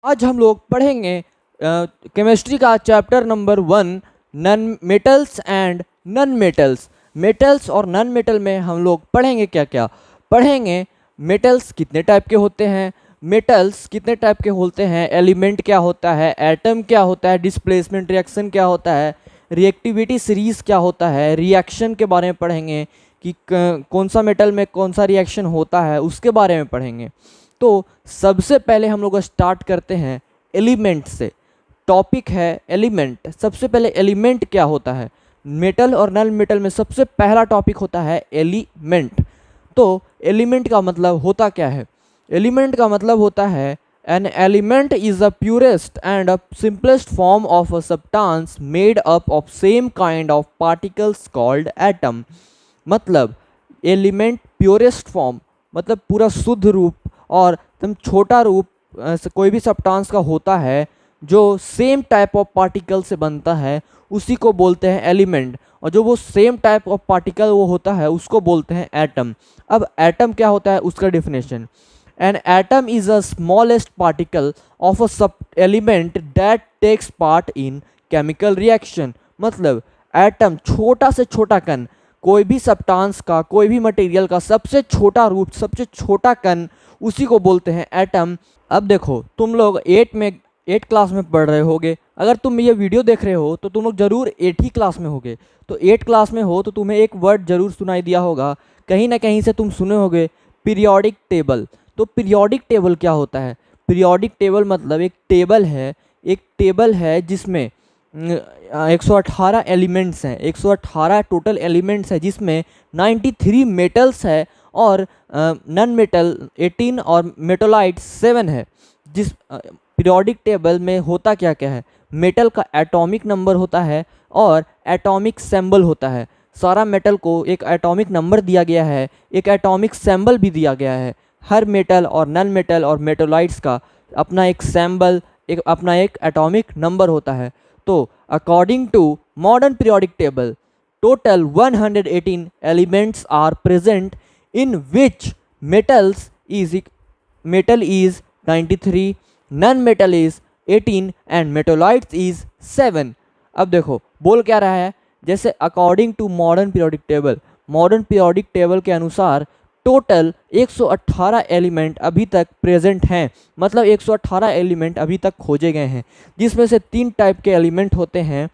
आज हम लोग पढ़ेंगे केमिस्ट्री का chapter number 1 non metals and non metals. Metals और नन मेटल में हम लोग पढ़ेंगे क्या क्या पढ़ेंगे। मेटल्स कितने टाइप के होते हैं, मेटल्स कितने टाइप के होते हैं, एलिमेंट क्या होता है, एटम क्या होता है, डिस्प्लेसमेंट रिएक्शन क्या होता है, रिएक्टिविटी सीरीज क्या होता है, रिएक्शन के बारे में पढ़ेंगे कि कौन सा मेटल में कौन सा रिएक्शन होता है उसके बारे में पढ़ेंगे। तो सबसे पहले हम लोग स्टार्ट करते हैं एलिमेंट से। टॉपिक है एलिमेंट। सबसे पहले एलिमेंट क्या होता है, मेटल और नॉन मेटल में सबसे पहला टॉपिक होता है एलिमेंट। तो एलिमेंट का मतलब होता क्या है, एलिमेंट का मतलब होता है an element is the purest and simplest form of a substance made up of same kind of particles called atom. मतलब एलिमेंट प्योरेस्ट फॉर्म मतलब पूरा शुद्ध रूप और एकदम छोटा रूप कोई भी सब्सटेंस का होता है जो सेम टाइप ऑफ पार्टिकल से बनता है उसी को बोलते हैं एलिमेंट, और जो वो सेम टाइप ऑफ पार्टिकल वो होता है उसको बोलते हैं एटम। अब एटम क्या होता है उसका definition, an atom is a smallest particle of a sub element that takes part in chemical reaction. मतलब एटम छोटा से छोटा कण, कोई भी सब्सटेंस का कोई भी मटेरियल का सबसे छोटा रूप सबसे छोटा कण उसी को बोलते हैं एटम। अब देखो तुम लोग 8 क्लास में पढ़ रहे होगे, अगर तुम ये वीडियो देख रहे हो तो तुम लोग जरूर 8 ही क्लास में होगे। तो 8 क्लास में हो तो तुम्हें एक वर्ड जरूर सुनाई दिया होगा, कहीं ना कहीं से तुम सुने होगे पीरियोडिक टेबल। तो पीरियोडिक टेबल क्या होता है, पीरियोडिक टेबल मतलब एक टेबल है जिसमें 118 एलिमेंट्स हैं, 118 टोटल एलिमेंट्स है जिसमें 93 मेटल्स है और नन मेटल 18 और मेटोलाइट 7 है। जिस पीरियोडिक टेबल में होता क्या क्या है, मेटल का एटॉमिक नंबर होता है और एटॉमिक सिंबल होता है। सारा मेटल को एक एटॉमिक नंबर दिया गया है, एक एटॉमिक सिंबल भी दिया गया है। हर मेटल और नन मेटल और मेटोलाइट्स का अपना एक सिंबल, अपना एक एटॉमिक नंबर होता है। तो according to modern periodic table total 118 elements are present in which metal is 93, non-metal is 18 and metalloids is 7। अब देखो बोल क्या रहा है, जैसे according to modern periodic table, modern periodic table के अनुसार टोटल 118 एलिमेंट अभी तक प्रेजेंट हैं। मतलब 118 एलिमेंट अभी तक खोजे गए हैं, जिसमें से 3 टाइप के एलिमेंट होते हैं,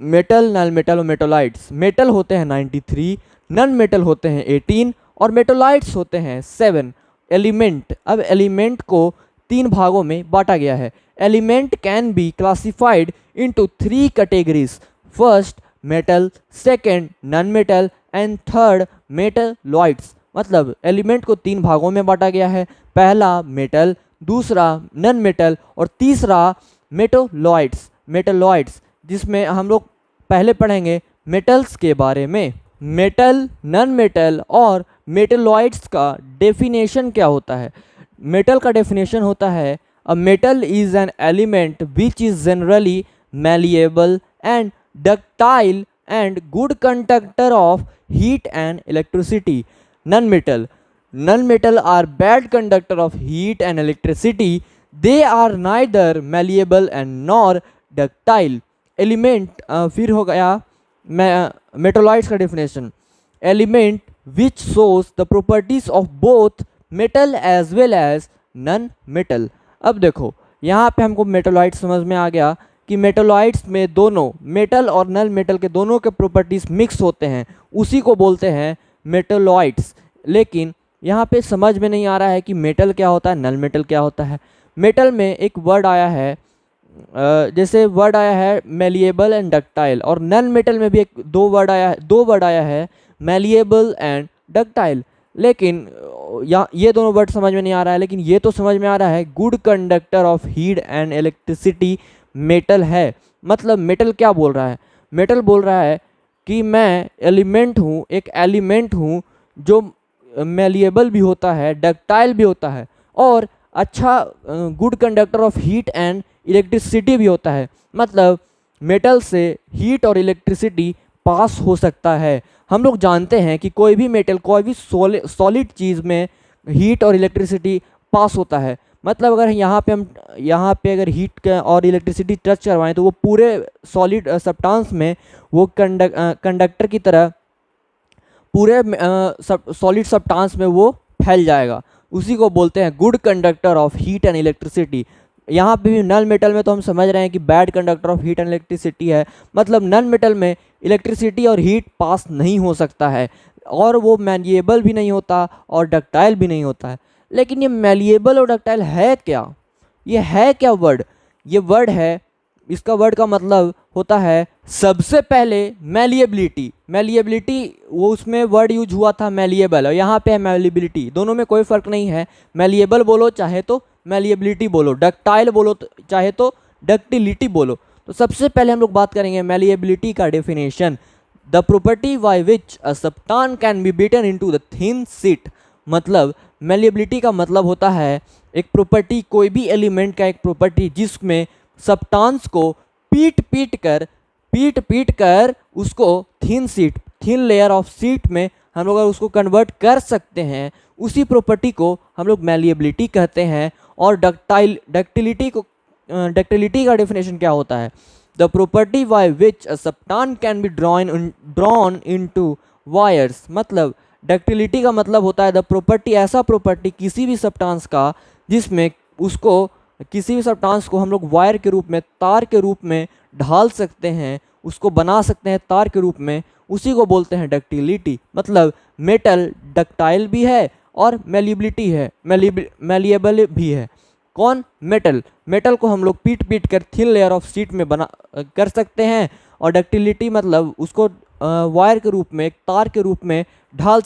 मेटल, नॉन मेटल और मेटोलाइट्स। मेटल होते हैं 93, नॉन मेटल होते हैं 18 और मेटोलाइट्स होते हैं 7 एलिमेंट। अब एलिमेंट को 3 भागों में बांटा गया है। Element can be classified into 3 categories, first metal, second non metal and third metalloids. मतलब एलिमेंट को 3 भागों में बांटा गया है, पहला मेटल, दूसरा नॉन मेटल और तीसरा मेटलॉइड्स, जिसमें हम लोग पहले पढ़ेंगे मेटल्स के बारे में। मेटल, नॉन मेटल और मेटलॉइड्स का डेफिनेशन क्या होता है। मेटल का डेफिनेशन होता है a metal is an element which is generally malleable and ductile and good conductor of heat and electricity. Non metal are bad conductor of heat and electricity, they are neither malleable and nor ductile. Element फिर हो गया metalloids का definition, element which shows the properties of both metal as well as non metal। अब देखो यहाँ पे हमको मेटोलाइट समझ में आ गया कि मेटोलाइट्स में दोनों मेटल और नॉन मेटल के दोनों के प्रॉपर्टीज मिक्स होते हैं, उसी को बोलते हैं मेटोलाइट्स। लेकिन यहाँ पे समझ में नहीं आ रहा है कि मेटल क्या होता है, नॉन मेटल क्या होता है। मेटल में एक वर्ड आया है, जैसे वर्ड आया है मैलिएबल एंड डक्टाइल, और नॉन मेटल में भी एक दो वर्ड आया है मैलिएबल एंड डक्टाइल। लेकिन ये दोनों वर्ड समझ में नहीं आ रहा है, लेकिन ये तो समझ में आ रहा है good conductor of heat and electricity metal है। मतलब मेटल क्या बोल रहा है, मेटल बोल रहा है कि मैं एलिमेंट हूँ, एक एलिमेंट हूँ जो मैलिएबल भी होता है, डक्टाइल भी होता है और अच्छा good conductor of heat and electricity भी होता है। मतलब मेटल से हीट और इलेक्ट्रिसिटी पास हो सकता है। हम लोग जानते हैं कि कोई भी मेटल, कोई भी सॉलिड चीज़ में हीट और इलेक्ट्रिसिटी पास होता है, मतलब अगर यहाँ पे अगर हीट और इलेक्ट्रिसिटी टच करवाएं तो वो पूरे सॉलिड सब्सटेंस में वो कंडक्टर की तरह पूरे सॉलिड सब्सटेंस में वो फैल जाएगा। उसी को बोलते हैं good conductor of heat and electricity. यहाँ पे भी नल मेटल में तो हम समझ रहे हैं कि bad conductor of heat and electricity है, मतलब नल मेटल में इलेक्ट्रिसिटी और हीट पास नहीं हो सकता है, और वो मैलिएबल भी नहीं होता और डक्टाइल भी नहीं होता है। लेकिन ये मैलिएबल और डक्टाइल है क्या? ये है क्या वर्ड? ये वर्ड है, इसका वर्ड का मतलब होता है सबसे पहले मैलिएबिलिटी। मैलिएबिलिटी वो उसमें वर्ड यूज हुआ था मैलिएबल, और यहाँ पे है मैलिएबिलिटी। दोनों में कोई फ़र्क नहीं है, मैलिएबल बोलो चाहे तो मैलिएबिलिटी बोलो, डक्टाइल बोलो तो चाहे तो डक्टिलिटी बोलो। तो सबसे पहले हम लोग बात करेंगे मैलिएबिलिटी का definition. The property by which a substance can be beaten into the thin sheet. मतलब मैलिएबिलिटी का मतलब होता है एक प्रॉपर्टी, कोई भी एलिमेंट का एक प्रॉपर्टी जिसमें सब्सटेंस को पीट कर उसको थिन लेयर ऑफ शीट में हम लोग अगर उसको कन्वर्ट कर सकते हैं, उसी प्रॉपर्टी को हम लोग मैलिएबिलिटी कहते हैं। और डक्टिलिटी का डेफिनेशन क्या होता है? The property by which a substance can be drawn into wires. मतलब डक्टिलिटी का मतलब होता है द प्रॉपर्टी, ऐसा प्रॉपर्टी किसी भी सब्सटेंस का जिसमें उसको किसी भी सब्सटेंस को हम लोग वायर के रूप में, तार के रूप में ढाल सकते हैं, उसको बना सकते हैं तार के रूप में, उसी को बोलते हैं डक्टिलिटी। मतलब मेटल डक्टाइल भी है और मैलिएबिलिटी है, मैलिएबल भी है। कौन? मेटल को हम लोग पीट कर थिन लेयर ऑफ शीट में बना कर सकते हैं, और डक्टिलिटी मतलब उसको वायर के रूप में, तार के रूप में ढाल